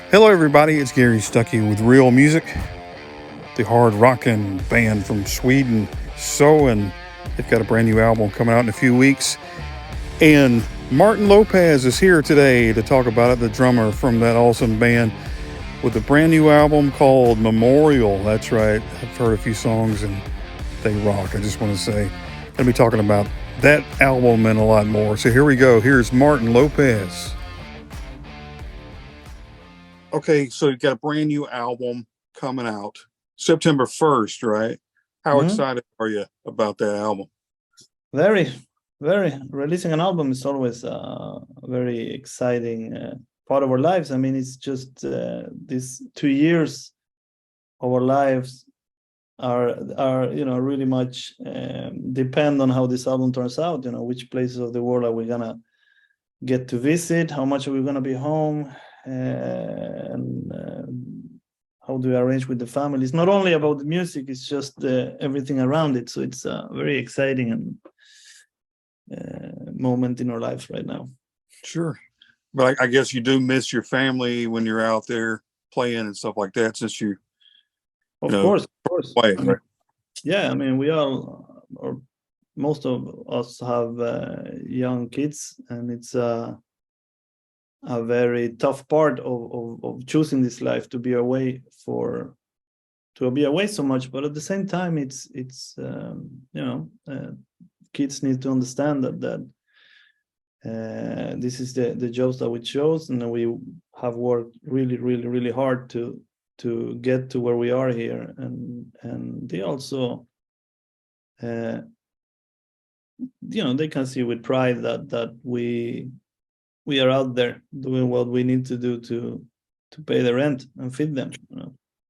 Hello, everybody. It's Gary Stuckey with Real Music, the hard rockin' band from Sweden, Soen. They've got a brand new album coming out in a few weeks. And Martin Lopez is here today to talk about it, the drummer from that awesome band, with a brand new album called Memorial. That's right. I've heard a few songs and they rock. I just want to say, I'm going to be talking about that album and a lot more. So here we go. Here's Martin Lopez. Okay, so you've got a brand new album coming out September 1st, right? How Mhm. excited are you about that album? Very, very. Releasing an album is always a very exciting part of our lives. I mean, it's just these 2 years of our lives are really much depend on how this album turns out. Which places of the world are we gonna get to visit? How much are we gonna be home? And how do we arrange with the family? It's not only about the music; it's just everything around it. So it's very exciting and moment in our lives right now. Sure. But I guess you do miss your family when you're out there playing and stuff like that, since you Of know, course, of course. play, I mean, right? yeah, I mean, we all, or most of us have young kids, and it's a very tough part of choosing this life to be away so much. But at the same time, kids need to understand that this is the jobs that we chose, and we have worked really, really, really hard to get to where we are here, and they also, they can see with pride that we are out there doing what we need to do to pay the rent and feed them.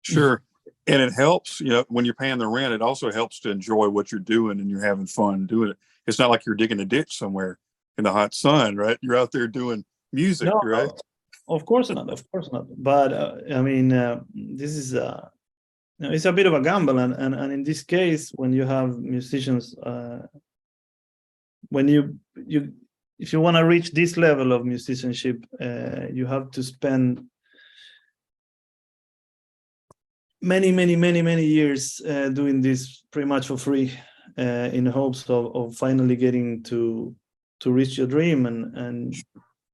Sure. And it helps, when you're paying the rent, it also helps to enjoy what you're doing and you're having fun doing it. It's not like you're digging a ditch somewhere in the hot sun, right? You're out there doing music, No, right? of course not, of course not. But I mean, this is it's a bit of a gamble, and in this case, when you have musicians, when you if you want to reach this level of musicianship, you have to spend many years doing this pretty much for free, in hopes of finally getting to reach your dream, and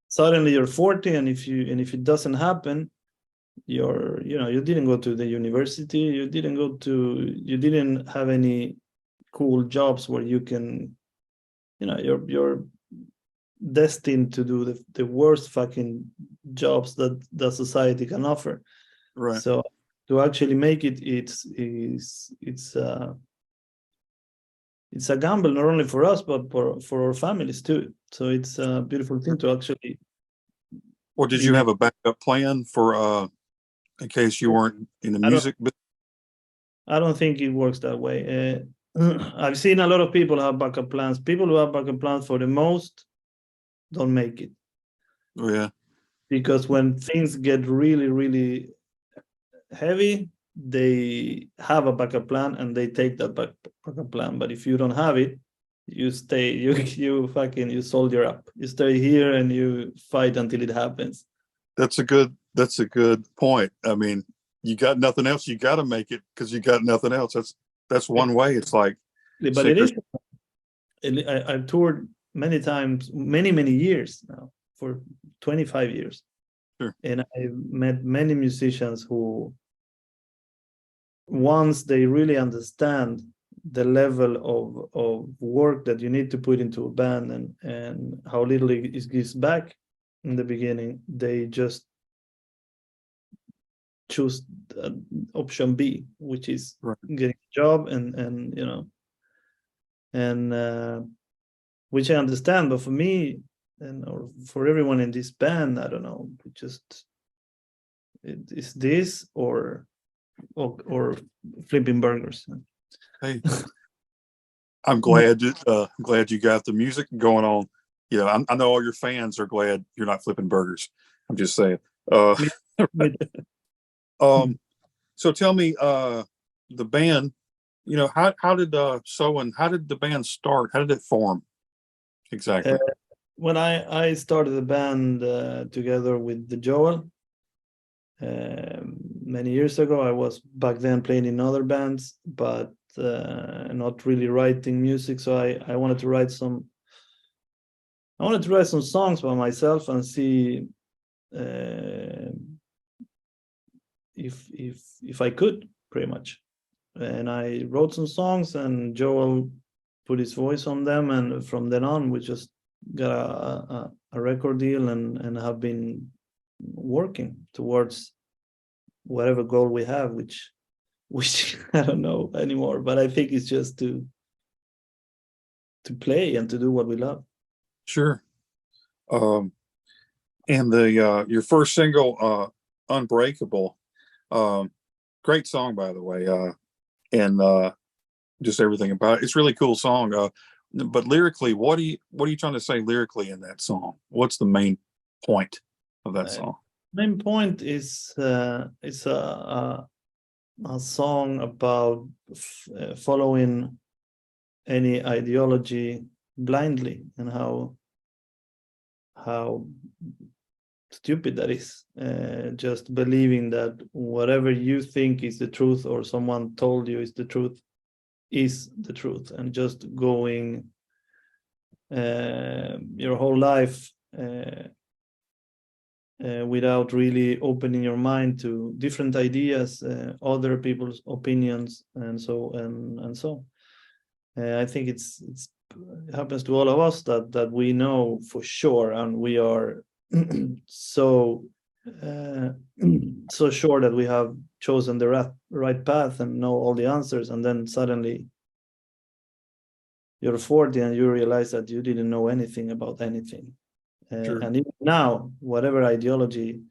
suddenly you're 40, and if it doesn't happen, you didn't go to the university, you didn't have any cool jobs where you can, you're destined to do the worst fucking jobs that society can offer. Right. So to actually make it, it's a gamble, not only for us but for our families too. So it's a beautiful thing to actually. Or did you have a backup plan for in case you weren't in the I don't music business? I don't think it works that way. I've seen a lot of people have backup plans. People who have backup plans for the most don't make it, Oh, yeah. because when things get really, really heavy, they have a backup plan and they take that backup plan. But if you don't have it, you stay, you soldier up. You stay here and you fight until it happens. That's a good point. I mean, you got nothing else, you got to make it because you got nothing else. That's one way. It's like But it sink or is. I've toured many times, many years now, for 25 years. sure. And I've met many musicians who, once they really understand the level of work that you need to put into a band, and how little it gives back in the beginning, they just choose option B, which is Right. getting a job, and which I understand. But for me, or for everyone in this band, I don't know, it's this or flipping burgers. Hey, I'm glad you got the music going on. I know all your fans are glad you're not flipping burgers. I'm just saying. Uh, Me- me- so tell me, the band. How did how did the band start? How did it form uh, exactly? when I started the band together with the Joel, many years ago. I was back then playing in other bands, but not really writing music. So I wanted to write some. I wanted to write some songs by myself and see if I could, pretty much. And I wrote some songs, and Joel put his voice on them, and from then on we just got a record deal and have been working towards whatever goal we have, which I don't know anymore, but I think it's just to play and to do what we love. Sure. And the your first single, Unbreakable, great song, by the way. And just everything about it. It's a really cool song. But lyrically, what are you trying to say lyrically in that song? What's the main point of that song? Main point is it's a song about following any ideology blindly, and how stupid that is. Just believing that whatever you think is the truth, or someone told you is the truth, and just going your whole life without really opening your mind to different ideas, other people's opinions, and so. I think it happens to all of us that we know for sure, and we are so sure that we have chosen the right path and know all the answers, and then suddenly you're 40 and you realize that you didn't know anything about anything. Sure. And even now, whatever ideology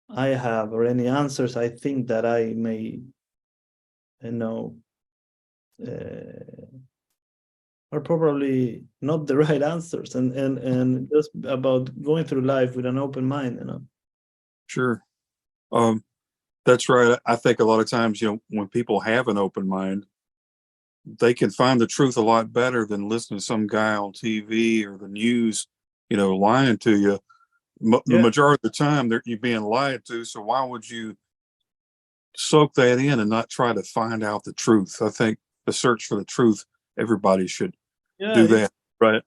I have, or any answers I think that I may know, are probably not the right answers, and just about going through life with an open mind, Sure. That's right. I think a lot of times, when people have an open mind, they can find the truth a lot better than listening to some guy on TV or the news, lying to you. The majority of the time, you're being lied to. So why would you soak that in and not try to find out the truth? I think the search for the truth, everybody should do that, right?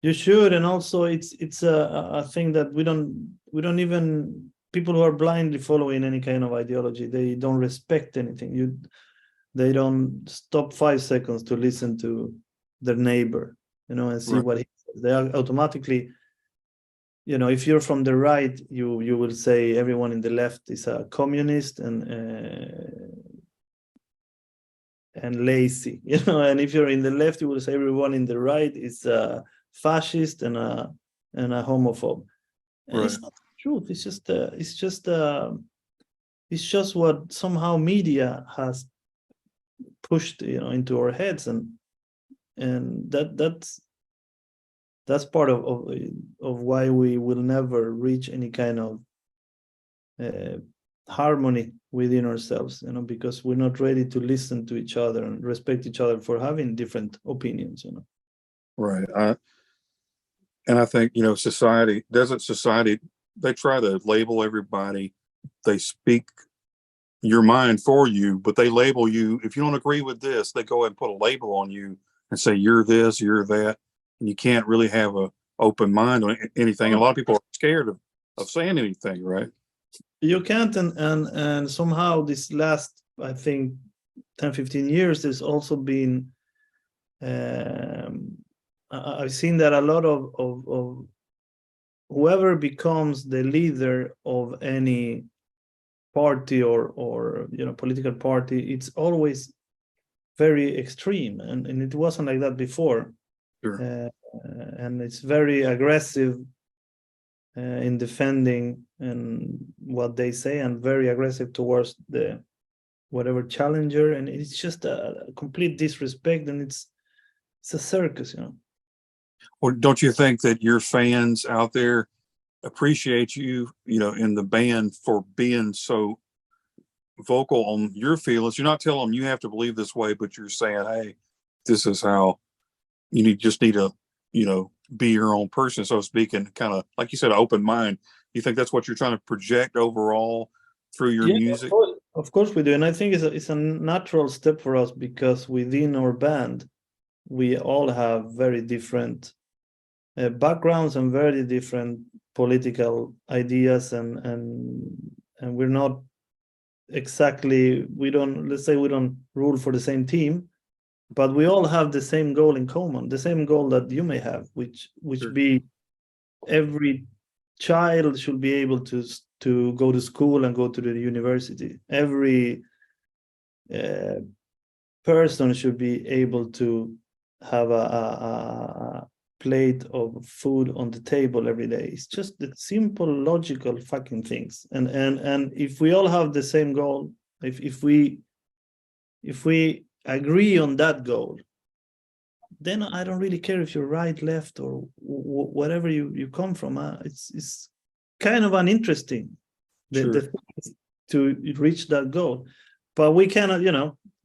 You should. And also it's a thing that we don't even, people who are blindly following any kind of ideology, they don't respect anything. They don't stop 5 seconds to listen to their neighbor, and see what he says. They are automatically, if you're from the right, you will say everyone in the left is a communist and lazy, and if you're in the left, you will say everyone in the right is a fascist and a homophobe. And it's not the truth. It's just what somehow media has pushed into our heads, and that's part of why we will never reach any kind of harmony within ourselves, because we're not ready to listen to each other and respect each other for having different opinions. Right. And I think, society, they try to label everybody. They speak your mind for you, but they label you. If you don't agree with this, they go ahead and put a label on you and say, you're this, you're that. And you can't really have a open mind on anything. A lot of people are scared of saying anything, right? You can't. And somehow this last, I think, 10-15 years, there's also been, I've seen that a lot of whoever becomes the leader of any party or political party, it's always very extreme, and it wasn't like that before. Sure. And it's very aggressive in defending and what they say, and very aggressive towards the whatever challenger, and it's just a complete disrespect, and it's a circus. Well, don't you think that your fans out there appreciate you, in the band for being so vocal on your feelings? You're not telling them you have to believe this way, but you're saying, hey, this is how you just need to, be your own person, so to speak, and kind of, like you said, open mind. You think that's what you're trying to project overall through your Yeah, music? of course we do, and I think it's a natural step for us because within our band, we all have very different backgrounds and very different political ideas, and we're not exactly, we don't, let's say we don't rule for the same team, but we all have the same goal in common, the same goal that you may have, which Sure. be every child should be able to go to school and go to the university. Every person should be able to have a plate of food on the table every day. It's just the simple, logical fucking things. And if we all have the same goal, if we agree on that goal, then I don't really care if you're right, left, or whatever you come from. It's kind of uninteresting Sure. to reach that goal, but we cannot,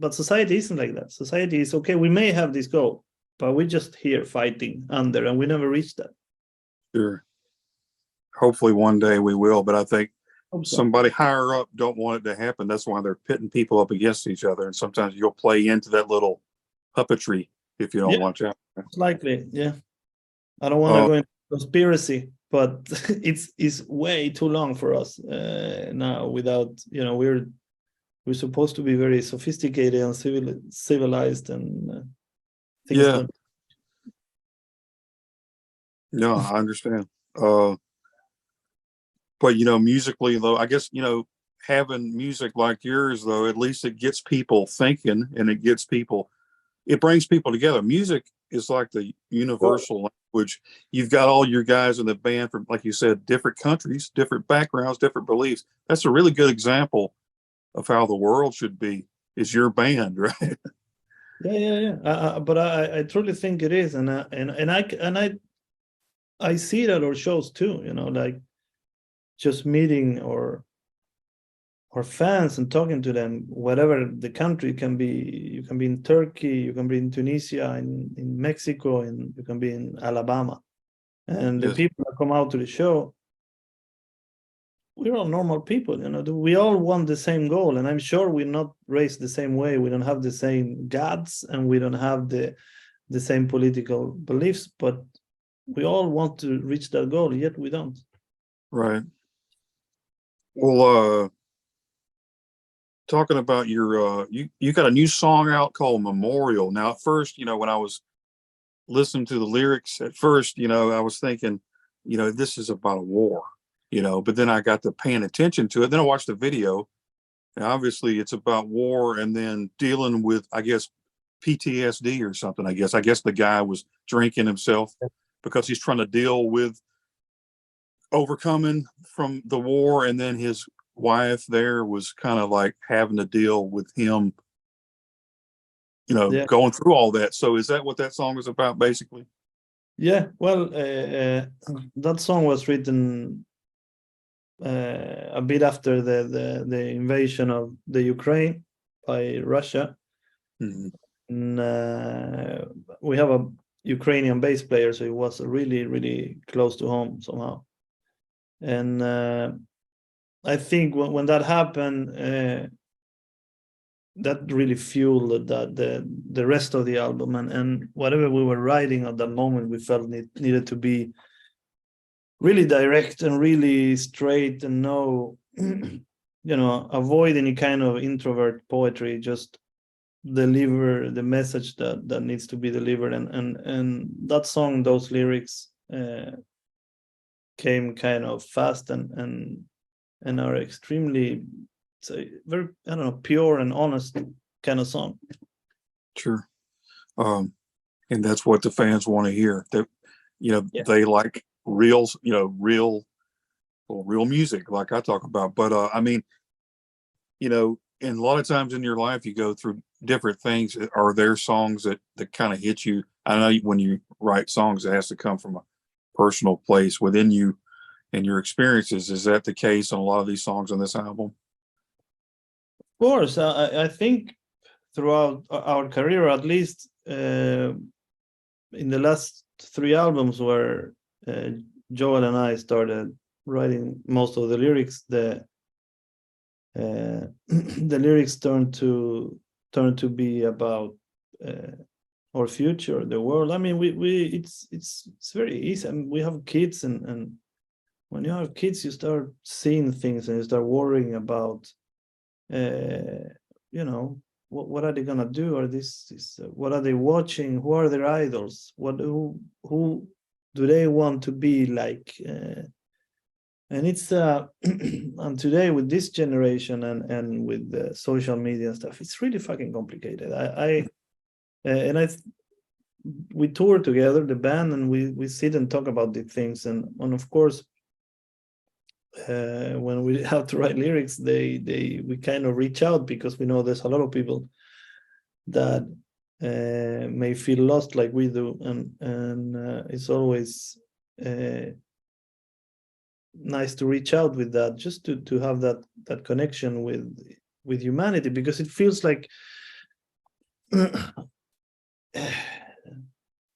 But society isn't like that. Society is okay. We may have this goal, but we're just here fighting under, and we never reach that. Sure. Hopefully one day we will, but I think Hope so. somebody higher up don't want it to happen. That's why they're pitting people up against each other, and sometimes you'll play into that little puppetry if you don't Yeah, watch out. most likely. Yeah, I don't want to Uh, go into conspiracy, but it's way too long for us now. Without, we're supposed to be very sophisticated and civilized, and things yeah, don't. no, I understand. But musically though, I guess having music like yours though, at least it gets people thinking, and it brings people together. Music is like the universal language. You've got all your guys in the band from, like you said, different countries, different backgrounds, different beliefs. That's a really good example of how the world should be. Is your band, right? Yeah. But I truly think it is, and I see it at our shows too. Like just meeting or fans and talking to them, whatever the country can be. You can be in Turkey, you can be in Tunisia, in Mexico, and you can be in Alabama. And the Yes, people that come out to the show, we're all normal people. We all want the same goal, and I'm sure we're not raised the same way. We don't have the same gods, and we don't have the same political beliefs, but we all want to reach that goal, yet we don't. right. Well, talking about your you got a new song out called Memorial. Now, at first, when I was listening to the lyrics, at first, I was thinking, this is about a war, but then I got to paying attention to it. Then I watched the video, and obviously it's about war and then dealing with, I guess, PTSD or something. I guess the guy was drinking himself because he's trying to deal with overcoming from the war, and then his wife there was kind of like having to deal with him, Yeah. going through all that. So is that what that song is about, basically? Yeah, well, that song was written a bit after the invasion of the Ukraine by Russia. Mm-hmm. And we have a Ukrainian bass player, so it was really, really close to home somehow. And I think when that happened, that really fueled the rest of the album, and whatever we were writing at that moment, we felt needed to be really direct and really straight, and no avoid any kind of introvert poetry, just deliver the message that needs to be delivered. And that song, those lyrics came kind of fast and are extremely, very, I don't know, pure and honest kind of song. Sure. And that's what the fans want to hear. That they like real, real music, like I talk about. But I mean, and a lot of times in your life, you go through different things. Are there songs that kind of hit you? I know when you write songs, it has to come from a personal place within you and your experiences. Is that the case on a lot of these songs on this album? Of course, I think throughout our career, at least in the last three albums where Joel and I started writing most of the lyrics, the the lyrics turned to be about our future, the world. I mean, it's very easy. I mean, we have kids, and when you have kids, you start seeing things and you start worrying about, you know, what are they gonna do? Or what are they watching? Who are their idols? Who do they want to be like? And it's and today with this generation and with the social media and stuff, it's really fucking complicated. We tour together, the band, and we sit and talk about these things, and of course, when we have to write lyrics, we kind of reach out, because we know there's a lot of people that may feel lost like we do, and it's always nice to reach out with that, just to have that connection with humanity, because it feels like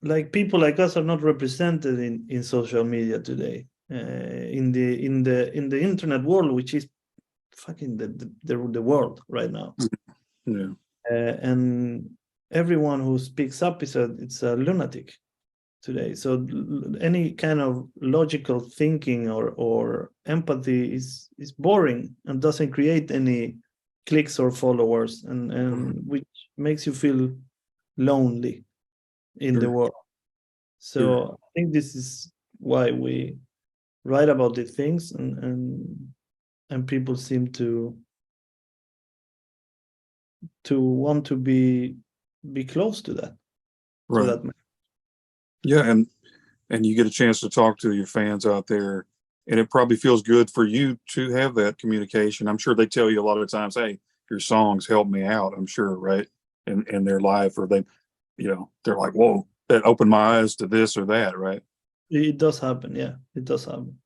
like people like us are not represented in social media today, in the internet world, which is fucking the world right now. Yeah. And everyone who speaks up it's a lunatic today. So any kind of logical thinking or empathy is boring and doesn't create any clicks or followers, and which makes you feel lonely in the world. So I think this is why we write about these things, and people seem to want to be close to that. Right. To that. Yeah, and you get a chance to talk to your fans out there, and it probably feels good for you to have that communication. I'm sure they tell you a lot of times, "Hey, your songs help me out." I'm sure, right? In their life, or they, they're like, "Whoa, that opened my eyes to this or that," right? It does happen. Yeah, it does happen.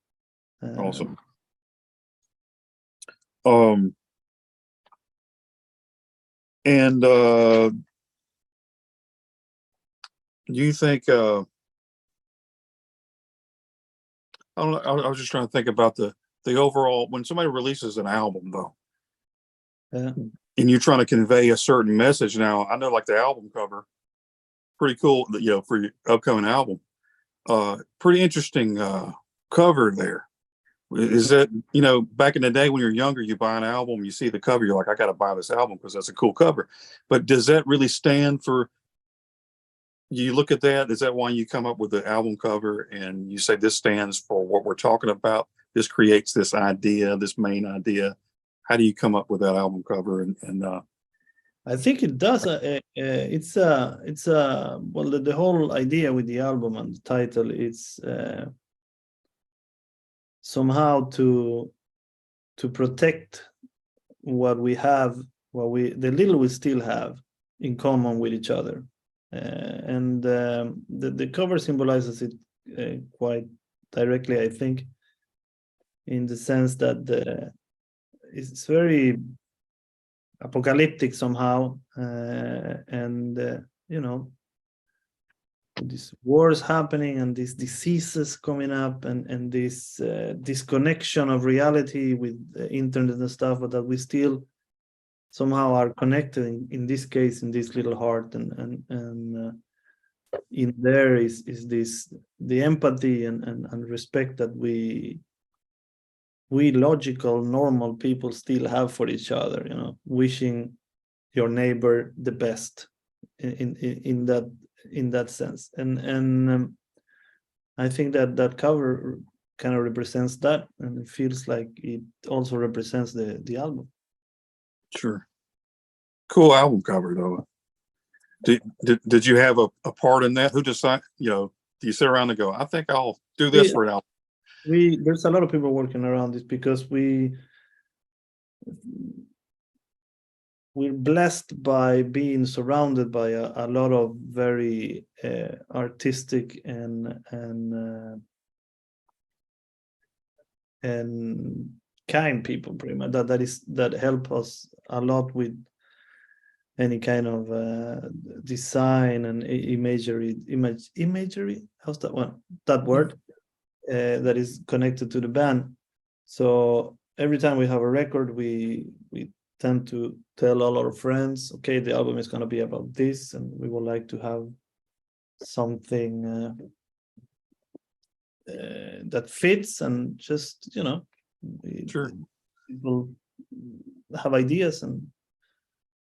Awesome. And you think I don't know, I was just trying to think about the overall, when somebody releases an album though, and you're trying to convey a certain message. Now I know, like, the album cover, pretty cool, for your upcoming album. Pretty interesting cover there. Is that, back in the day when you're younger, you buy an album, you see the cover, you're like, I got to buy this album because that's a cool cover. But does that really stand for, you look at that, is that why you come up with the album cover and you say this stands for what we're talking about? This creates this idea, this main idea. How do you come up with that album cover? And I think it does. It's well, the whole idea with the album and the title is somehow to protect what we have, the little we still have in common with each other, and the cover symbolizes it quite directly, I think, in the sense that it's very apocalyptic somehow, and these wars happening and these diseases coming up, and this disconnection of reality with the internet and stuff, but that we still somehow are connected in this case, in this little heart, and in there is this, the empathy and respect that we logical normal people still have for each other, wishing your neighbor the best in that sense, and I think that cover kind of represents that, and it feels like it also represents the album. Sure. Cool album cover though. Did you have a part in that? Who decided, do you sit around and go, I think I'll do this for an album? There's a lot of people working around this, because we're blessed by being surrounded by a lot of very artistic and kind people, pretty much, that help us a lot with any kind of design and imagery. How's that one? That word that is connected to the band. So every time we have a record, we tend to tell all our friends, okay, the album is going to be about this, and we would like to have something that fits, and just Sure. people have ideas, and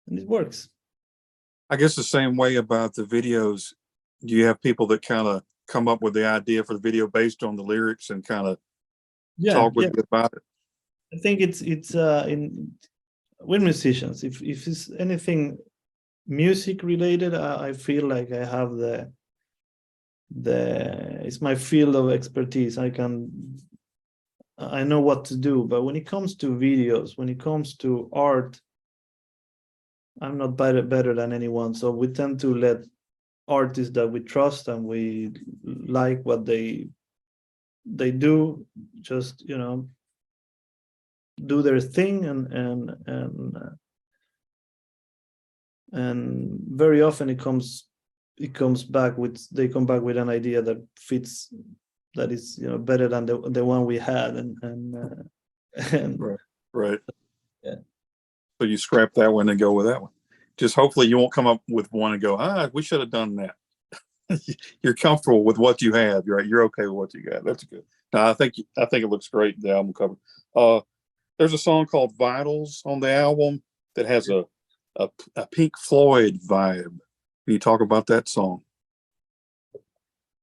it works. I guess the same way about the videos. Do you have people that kind of come up with the idea for the video based on the lyrics and kind of talk with you about it? I think it's in with musicians. If it's anything music related, I feel like I have it's my field of expertise. I know what to do. But when it comes to videos, when it comes to art, I'm not better than anyone. So we tend to let artists that we trust and we like what they do, just do their thing, and very often they come back with an idea that fits, that is better than the one we had, and Right. Yeah. So you scrap that one and go with that one. Just hopefully you won't come up with one and go, we should have done that. You're comfortable with what you have. You're okay with what you got. That's good. No, I think it looks great, the album cover. There's a song called Vitals on the album that has a Pink Floyd vibe. Can you talk about that song?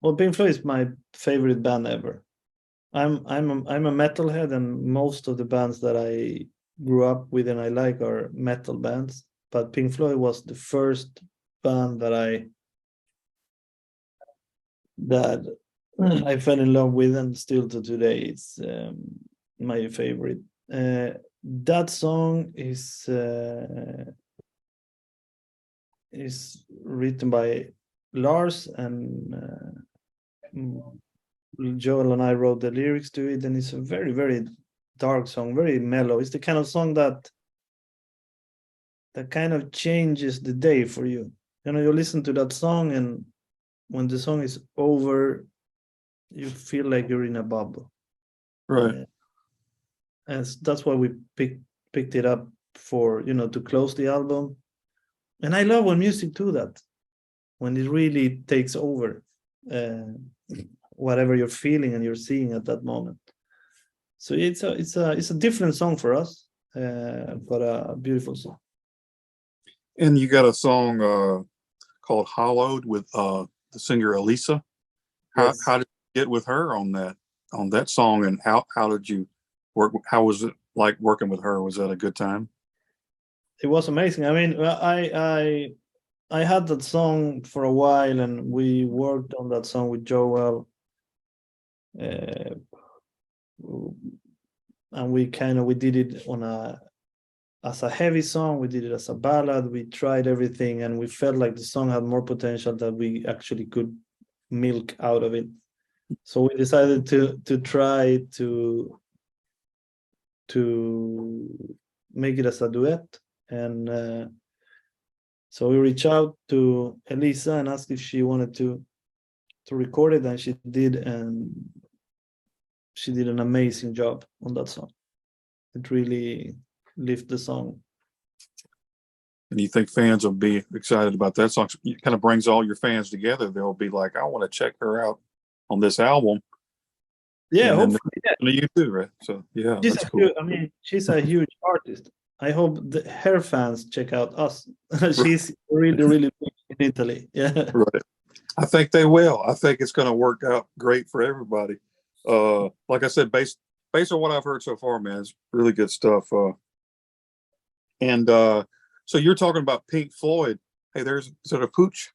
Well, Pink Floyd is my favorite band ever. I'm a metalhead, and most of the bands that I grew up with and I like are metal bands. But Pink Floyd was the first band that I fell in love with, and still to today it's my favorite. That song is written by Lars, and Joel and I wrote the lyrics to it, and it's a very, very dark song, very mellow. It's the kind of song that kind of changes the day for you. You listen to that song, and when the song is over, you feel like you're in a bubble. Right. And that's why we picked it up for, to close the album. And I love when music do that, when it really takes over whatever you're feeling and you're seeing at that moment. So it's a different song for us, but a beautiful song. And you got a song called Hollowed with the singer Elisa. Yes. How did you get with her on that song, and how did you work? How was it like working with her? Was that a good time? It was amazing. I mean, I had that song for a while, and we worked on that song with Joel, and we did it as a heavy song. We did it as a ballad. We tried everything, and we felt like the song had more potential that we actually could milk out of it. So we decided to try to make it as a duet, and so we reached out to Elisa and asked if she wanted to record it, and she did, and she did an amazing job on that song. It really lifted the song. And you think fans will be excited about that song? It kind of brings all your fans together. They'll be like, I want to check her out on this album. Yeah, and hopefully. Yeah. You too, right? So yeah, She's that's cool. She's a huge artist. I hope her fans check out us. She's really, really big in Italy. Yeah. Right. I think they will. I think it's going to work out great for everybody. Like I said, based on what I've heard so far, man, it's really good stuff. So you're talking about Pink Floyd. Hey, is it a pooch?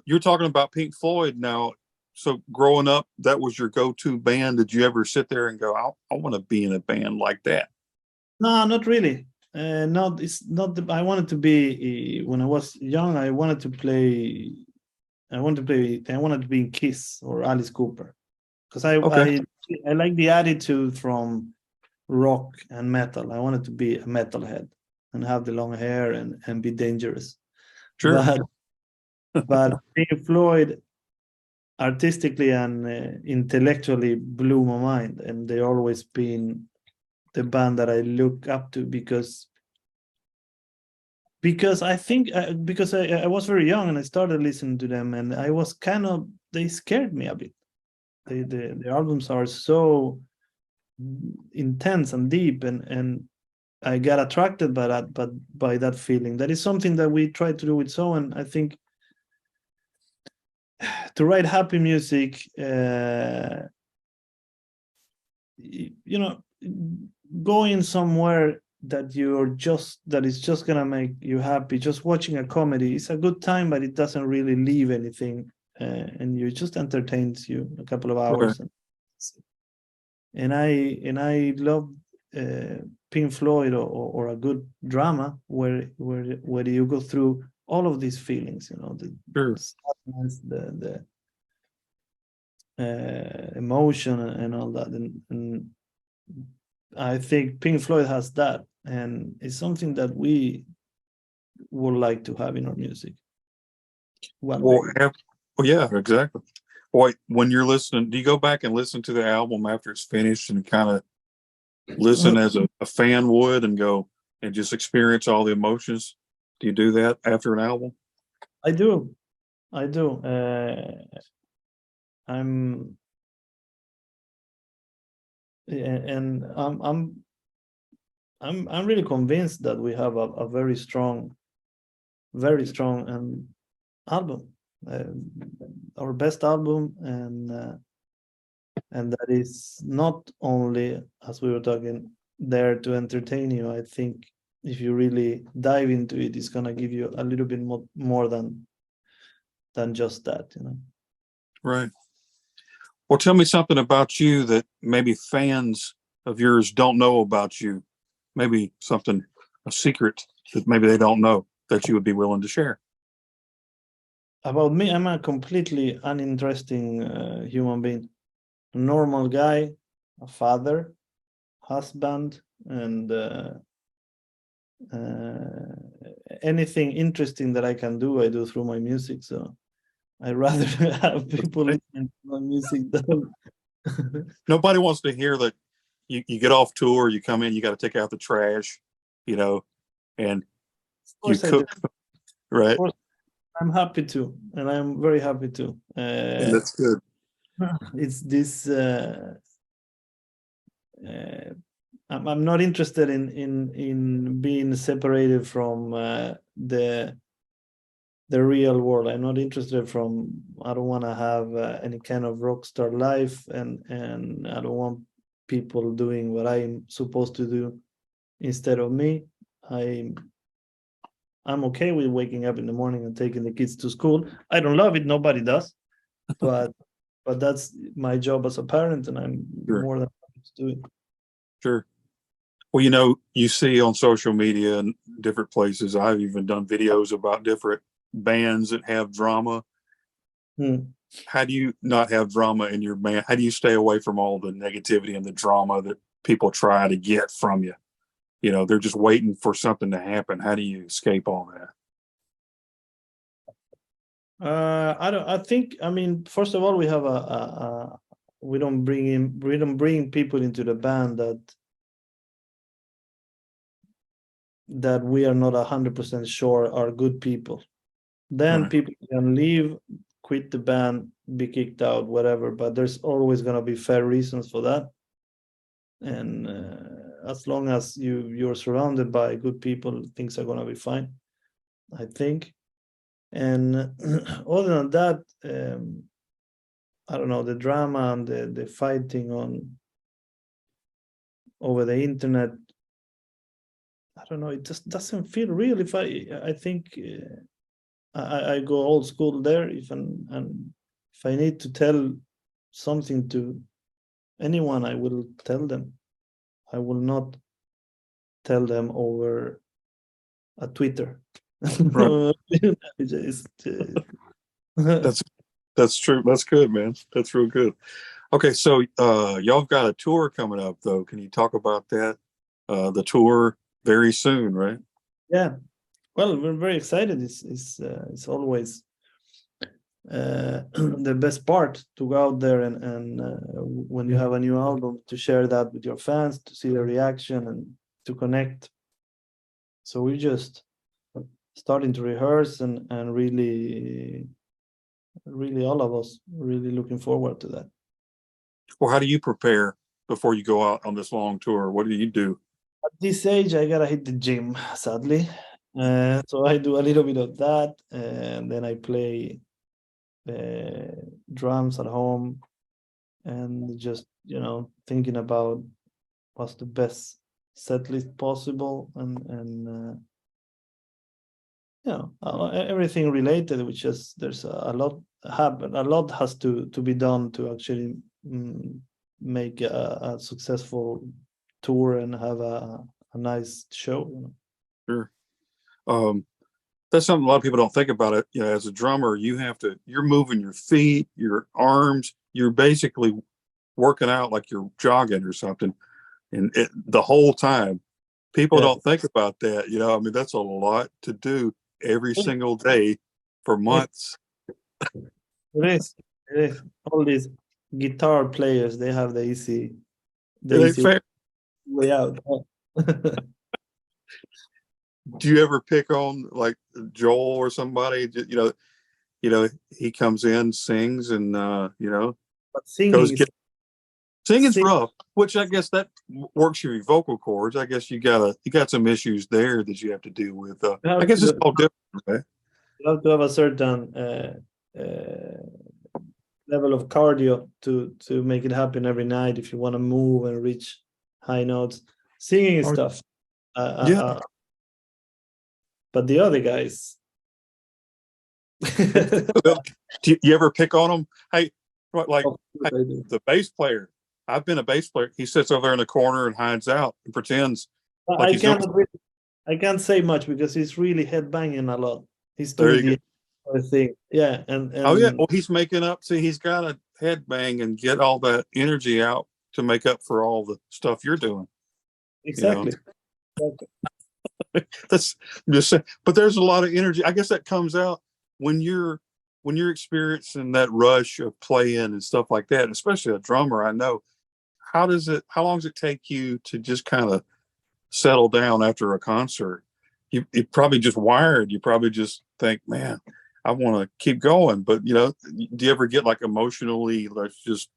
You're talking about Pink Floyd now. So growing up, that was your go-to band. Did you ever sit there and go, I want to be in a band like that? No, not really. It's not. I wanted to be, when I was young, I wanted to be in Kiss or Alice Cooper, because I like the attitude from rock and metal. I wanted to be a metalhead, and have the long hair and be dangerous. Sure. But Pink Floyd artistically and intellectually blew my mind, and they always been the band that I look up to because I think because I was very young and I started listening to them, and I was they scared me a bit. The albums are so intense and deep, and I got attracted by that, but by that feeling. That is something that we try to do with Soen. I think to write happy music, going somewhere that is just gonna make you happy. Just watching a comedy is a good time, but it doesn't really leave anything, and you just entertains you a couple of hours. Okay. And I love Pink Floyd or a good drama where you go through all of these feelings, the sadness, the emotion and all that, and I think Pink Floyd has that, and it's something that we would like to have in our music. Well, yeah, exactly. Boy, when you're listening, do you go back and listen to the album after it's finished and kind of listen as a fan would and go and just experience all the emotions? Do you do that after an album? I do. I'm really convinced that we have a very strong album, our best album, and that is not only, as we were talking, there to entertain you. I think if you really dive into it, it's gonna give you a little bit more than just that, Right. Well, tell me something about you that maybe fans of yours don't know about you. Maybe a secret that maybe they don't know that you would be willing to share. About me, I'm a completely uninteresting human being. A normal guy, a father, husband, and anything interesting that I can do, I do through my music. So I'd rather have people listening to my music than Nobody wants to hear that you get off tour, you come in, you got to take out the trash, and you cook, right? I'm happy to, and I'm very happy to. And that's good. It's this. I'm not interested in being separated from the real world. I'm not interested from. I don't want to have any kind of rock star life, and I don't want people doing what I'm supposed to do instead of me. I'm okay with waking up in the morning and taking the kids to school. I don't love it. Nobody does, but that's my job as a parent, and I'm more than happy to do it. Sure. Well, you see on social media and different places, I've even done videos about different bands that have drama. How do you not have drama in your band? How do you stay away from all the negativity and the drama that people try to get from you? They're just waiting for something to happen. How do you escape all that? I think, first of all, we have we don't bring people into the band that we are not 100% sure are good people. Then people can leave, quit the band, be kicked out, whatever, but there's always going to be fair reasons for that. And as long as you're surrounded by good people, things are going to be fine, I think. And other than that, I don't know, the drama and the fighting over the internet, I don't know, it just doesn't feel real. I think I go old school there. If I need to tell something to anyone, I will tell them. I will not tell them over a Twitter. Right. That's true. That's good, man. That's real good. Okay, so y'all got a tour coming up, though. Can you talk about that? The tour very soon, right? Yeah. Well, we're very excited. It's always the best part to go out there and when you have a new album to share that with your fans, to see the reaction and to connect. So we're just starting to rehearse and really all of us really looking forward to that. Well, how do you prepare before you go out on this long tour? What do you do? At this age, I gotta hit the gym, sadly. So I do a little bit of that, and then I play drums at home, and just thinking about what's the best set list possible, and everything related, which is there's a lot happen. A lot has to be done to actually make a successful tour and have a nice show. Sure. That's something a lot of people don't think about it. As a drummer, you're moving your feet, your arms, you're basically working out like you're jogging or something. And the whole time, people Yeah. don't think about that. I mean, that's a lot to do every single day for months. It is. It is. All these guitar players, they have the easy It ain't fair. way out. Do you ever pick on like Joel or somebody? He comes in, sings, and But singing goes is singing's sing, rough. Which I guess that works your vocal cords. I guess you got some issues there that you have to deal with. you I have guess it's to all different, right? you have to have a certain level of cardio to make it happen every night if you want to move and reach high notes. Singing is Oh, tough. yeah. But the other guys. Do you ever pick on them? Hey, like Of course I do. the bass player. I've been a bass player. He sits over there in the corner and hides out and pretends like I he's doing. I can't say much because he's really headbanging a lot. He's There doing you go. the other thing. Yeah, and Oh yeah. Well, he's making up. See, he's got to headbang and get all that energy out to make up for all the stuff you're doing. exactly. That's I'm just saying. But there's a lot of energy. I guess that comes out when you're experiencing that rush of playing and stuff like that. Especially a drummer, I know. How long does it take you to just kind of settle down after a concert? You probably just wired. You probably just think, man, I want to keep going. But do you ever get like emotionally, like just,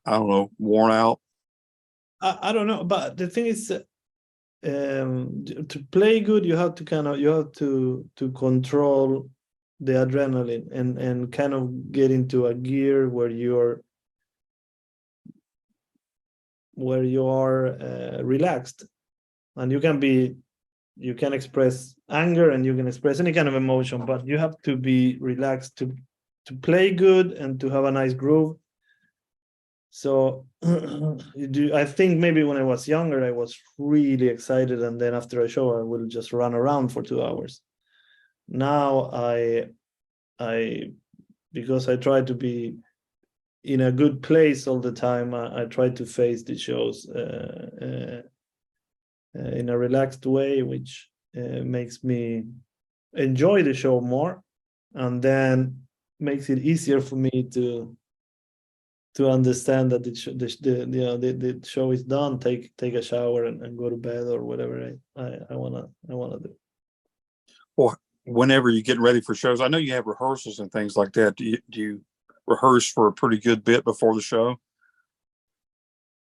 I don't know, worn out? I don't know, but the thing is, to play good, you have to control the adrenaline and kind of get into a gear where you are relaxed, and you can express anger and you can express any kind of emotion, but you have to be relaxed to play good and to have a nice groove. So I think maybe when I was younger, I was really excited, and then after a show, I will just run around for 2 hours. Now I because I try to be in a good place all the time. I try to face the shows in a relaxed way, which makes me enjoy the show more, and then makes it easier for me to understand that the show is done, take a shower and go to bed or whatever I wanna do. Well, whenever you're getting ready for shows, I know you have rehearsals and things like that. Do you rehearse for a pretty good bit before the show?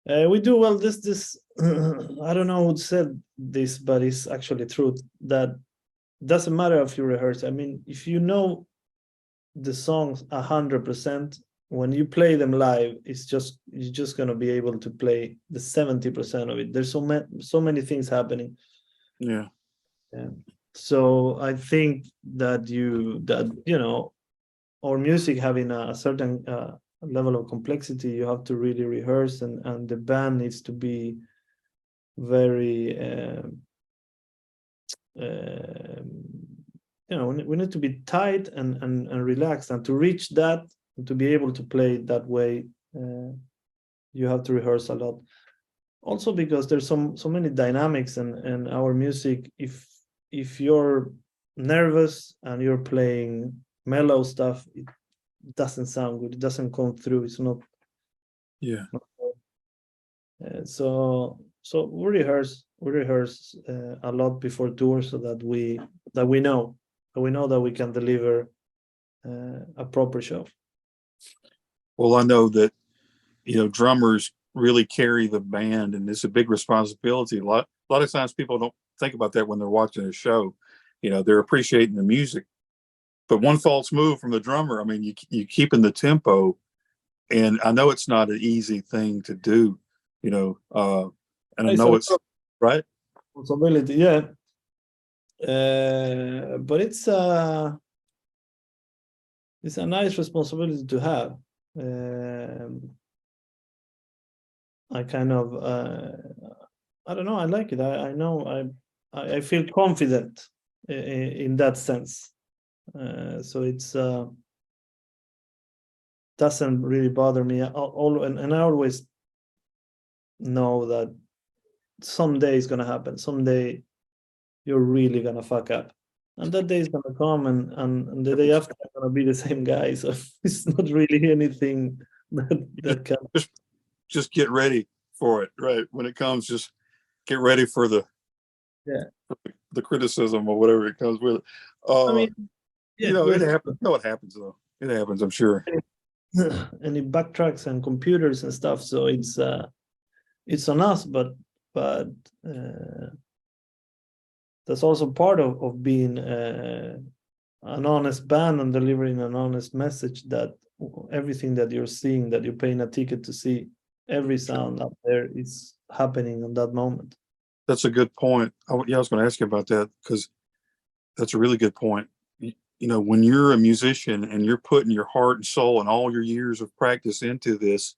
We do well. This I don't know who said this, but it's actually true that doesn't matter if you rehearse. I mean, if you know the songs 100%, when you play them live, you're just gonna be able to play the 70% of it. There's so many things happening. Yeah. So I think that our music having a certain level of complexity, you have to really rehearse, and the band needs to be very we need to be tight and relaxed, and to reach that, to be able to play that way, you have to rehearse a lot. Also because there's so many dynamics and our music, if you're nervous and you're playing mellow stuff, it doesn't sound good. It doesn't come through. It's not. Yeah. So we rehearse a lot before tour so that we know that we can deliver a proper show. Well, I know that, drummers really carry the band, and it's a big responsibility. A lot of times people don't think about that when they're watching a show. They're appreciating the music, but one false move from the drummer, I mean, you keep in the tempo, and I know it's not an easy thing to do, and I know it's right. Responsibility, yeah. But it's a nice responsibility to have. I kind of I don't know. I like it. I know I feel confident in that sense. So it's doesn't really bother me. And I always know that someday it's gonna happen. Someday you're really gonna fuck up, and that day is gonna come, and the day after I'm gonna be the same guy. So it's not really anything that can. Just get ready for it, right? When it comes, just get ready for the criticism or whatever it comes with. I mean, it happens. No, it happens though. It happens, I'm sure. And it backtracks and computers and stuff, so it's on us, but that's also part of being an honest band and delivering an honest message, that everything that you're seeing, that you're paying a ticket to see, every sound up there is happening in that moment. That's a good point. I was going to ask you about that, because that's a really good point. When you're a musician and you're putting your heart and soul and all your years of practice into this,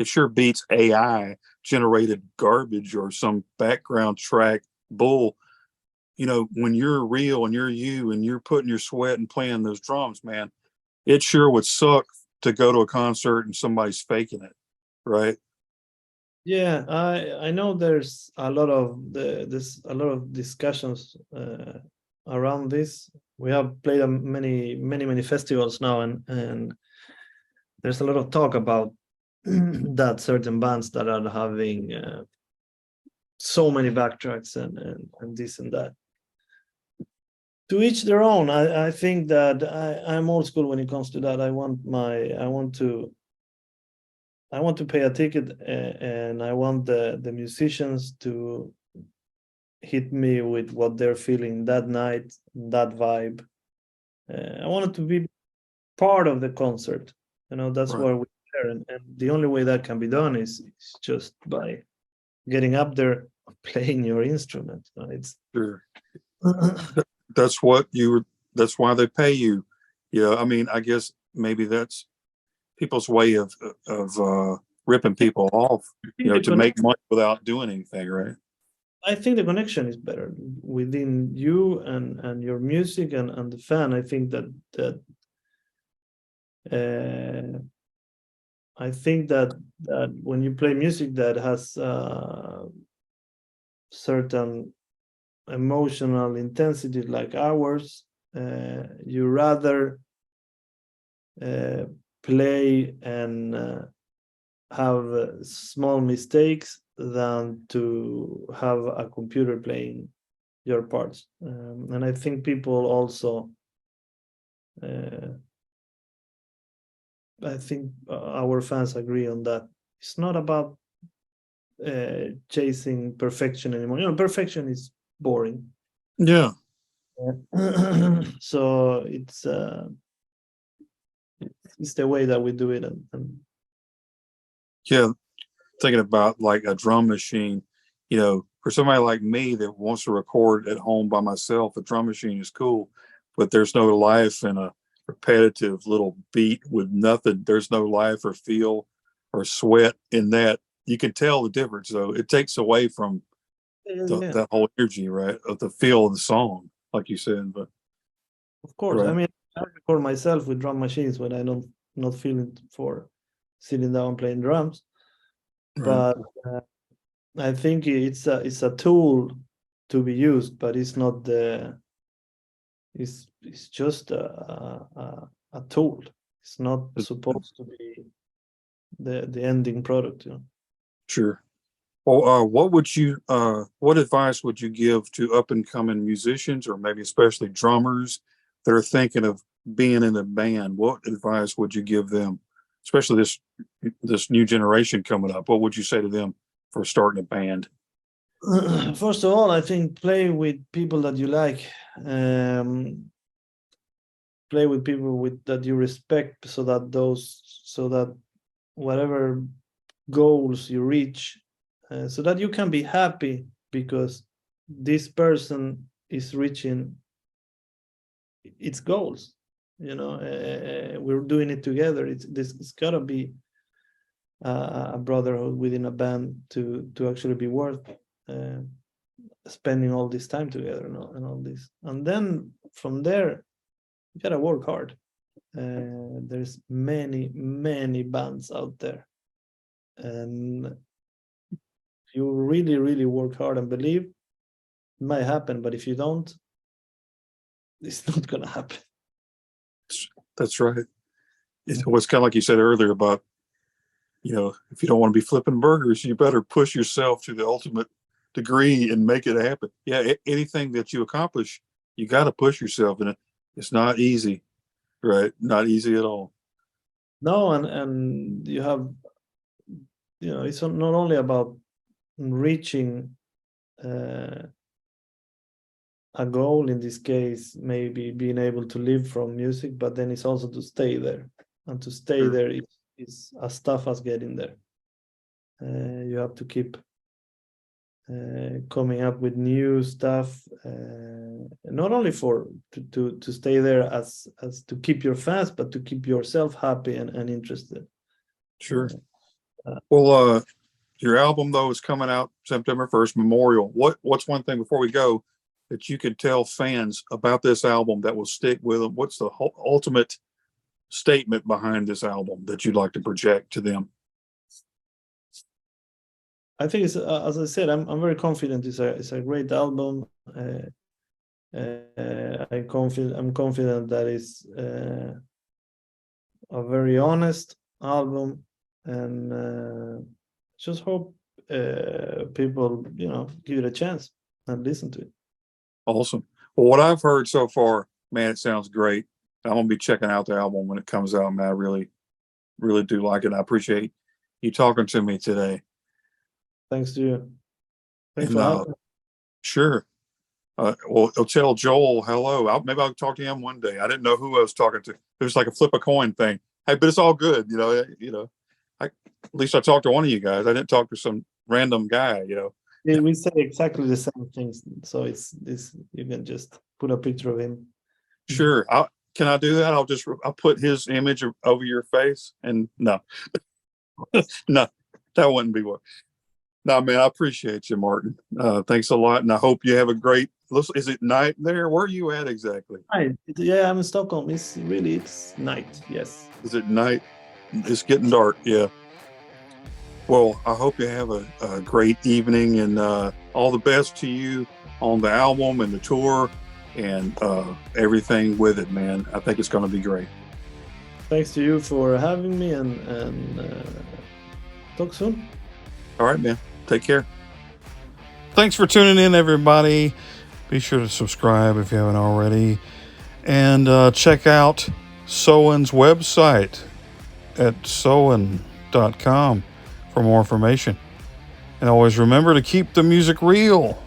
it sure beats AI generated garbage or some background track bull. When you're real and you're you and you're putting your sweat and playing those drums, man, it sure would suck to go to a concert and somebody's faking it, right? Yeah, I know there's a lot of discussions around this. We have played many festivals now, and there's a lot of talk about that certain bands that are having so many backtracks and this and that. To each their own. I think that I'm old school when it comes to that. I want to pay a ticket, and I want the musicians to hit me with what they're feeling that night, that vibe. I want it to be part of the concert. That's Right. why we're there, and the only way that can be done is just by getting up there, playing your instrument. It's Sure. That's why they pay you. I mean, I guess maybe that's people's way of ripping people off, to make money without doing anything, right? I think the connection is better within you and your music and the fan. I think that I think that when you play music that has certain emotional intensity like ours, you rather play and have small mistakes than to have a computer playing your parts. And I think people also I think our fans agree on that. It's not about chasing perfection anymore. Perfection is boring. Yeah. So it's the way that we do it. And Yeah. Thinking about like a drum machine, for somebody like me that wants to record at home by myself, a drum machine is cool, but there's no life in a repetitive little beat with nothing. There's no life or feel or sweat in that. You can tell the difference, though. It takes away from that whole energy, right, of the feel of the song, like you said. But of course, right. I mean, I record myself with drum machines when I don't not feeling for sitting down playing drums. Right. But I think it's a tool to be used, but it's not the. It's just a tool. It's not supposed to be the ending product. Sure. Well, what advice would you give to up and coming musicians, or maybe especially drummers that are thinking of being in a band? What advice would you give them, especially this new generation coming up? What would you say to them for starting a band? First of all, I think play with people that you like. Play with people that you respect, so that whatever goals you reach, so that you can be happy because this person is reaching its goals. We're doing it together. It's gotta be a brotherhood within a band to actually be worth spending all this time together and all this. And then from there, you gotta work hard. There's many bands out there, and if you really work hard and believe, it might happen. But if you don't, it's not gonna happen. That's right. It was kind of like you said earlier about, if you don't want to be flipping burgers, you better push yourself to the ultimate degree and make it happen. Yeah, anything that you accomplish, you got to push yourself in it. It's not easy, right? Not easy at all. No, and you have, it's not only about reaching a goal, in this case, maybe being able to live from music, but then it's also to stay there. And to stay there is as tough as getting there. You have to keep coming up with new stuff, not only to stay there as to keep your fans, but to keep yourself happy and interested. Sure. Well, your album though is coming out September 1st, Memorial. What's one thing before we go that you could tell fans about this album that will stick with them? What's the ultimate statement behind this album that you'd like to project to them? I think it's, as I said, I'm very confident. It's a great album. I'm confident that it's a very honest album, and just hope people give it a chance and listen to it. Awesome. Well, what I've heard so far, man, it sounds great. I'm gonna be checking out the album when it comes out, man. I really do like it. I appreciate you talking to me today. Thanks to you. Thanks for having me. Sure. Well, I'll tell Joel hello. Maybe I'll talk to him one day. I didn't know who I was talking to. It was like a flip a coin thing. Hey, but it's all good, at least I talked to one of you guys. I didn't talk to some random guy, Yeah, we say exactly the same things, so it's you can just put a picture of him. Sure. Can I do that? I'll put his image over your face, and no, no, that wouldn't be what. No, man, I appreciate you, Martin. Thanks a lot, and I hope you have a great. Is it night there? Where are you at exactly? Yeah, I'm in Stockholm. It's night. Yes. Is it night? It's getting dark. Yeah. Well, I hope you have a great evening, and all the best to you on the album and the tour and everything with it, man. I think it's going to be great. Thanks to you for having me, and talk soon. All right, man. Take care. Thanks for tuning in, everybody. Be sure to subscribe if you haven't already. And check out Soen's website at soen.com for more information. And always remember to keep the music real.